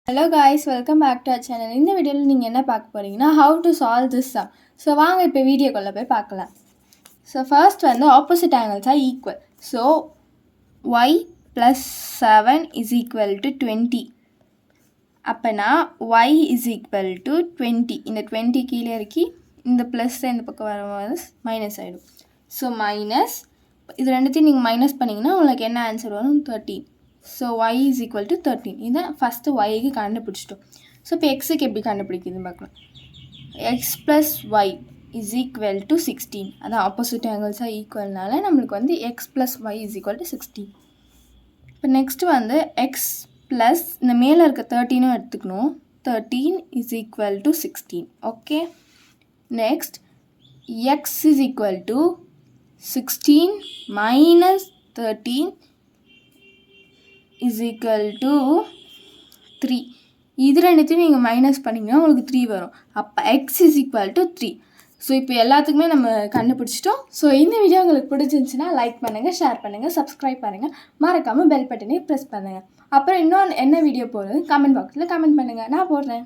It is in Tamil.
Hello guys, welcome back to our channel. இந்த வீடியோவில் நீங்கள் என்ன பார்க்க போகிறீங்கன்னா how to solve this sum. So வாங்க இப்போ வீடியோக்குள்ளே போய் பார்க்கலாம். ஸோ ஃபர்ஸ்ட் வந்து opposite angles R equal. So y + 7 is equal to 20. அப்போனா y is equal to 20. இந்த 20 கீழே இருக்கி இந்த ப்ளஸ் இந்த பக்கம் வரும்போது மைனஸ் ஆகிடும். ஸோ மைனஸ் இது ரெண்டுத்தையும் நீங்கள் மைனஸ் பண்ணிங்கன்னா உங்களுக்கு என்ன ஆன்சர் வரும்? 13. So y is equal to 13. இதை ஃபஸ்ட்டு yக்கு கண்டுபிடிச்சிட்டோம். ஸோ இப்போ எக்ஸுக்கு எப்படி கண்டுபிடிக்குதுன்னு பார்க்கலாம். x + y is equal to 16. அதான் ஆப்போசிட் ஆங்கிள்ஸாக ஈக்குவல்னால நம்மளுக்கு வந்து x + y is equal to 16. இப்போ நெக்ஸ்ட்டு வந்து x ப்ளஸ் இந்த மேலே இருக்க 13 எடுத்துக்கணும். 13 is equal to 16. Okay, next x is equal to 16 minus 13 is equal to 3. இது ரெண்டுத்தையும் நீங்கள் மைனஸ் பண்ணிங்கன்னா உங்களுக்கு 3 வரும். அப்போ x is equal to 3. So இப்போ எல்லாத்துக்குமே நம்ம கண்டுபிடிச்சிட்டோம். ஸோ இந்த வீடியோ உங்களுக்கு பிடிச்சிருந்துச்சுன்னா லைக் பண்ணுங்கள், ஷேர் பண்ணுங்கள், சப்ஸ்கிரைப் பண்ணுங்கள், மறக்காமல் பெல் பட்டனையும் ப்ரெஸ் பண்ணுங்கள். அப்புறம் இன்னும் என்ன வீடியோ போடுறது கமெண்ட் பாக்ஸில் கமெண்ட் பண்ணுங்கள், நான் போடுறேன்.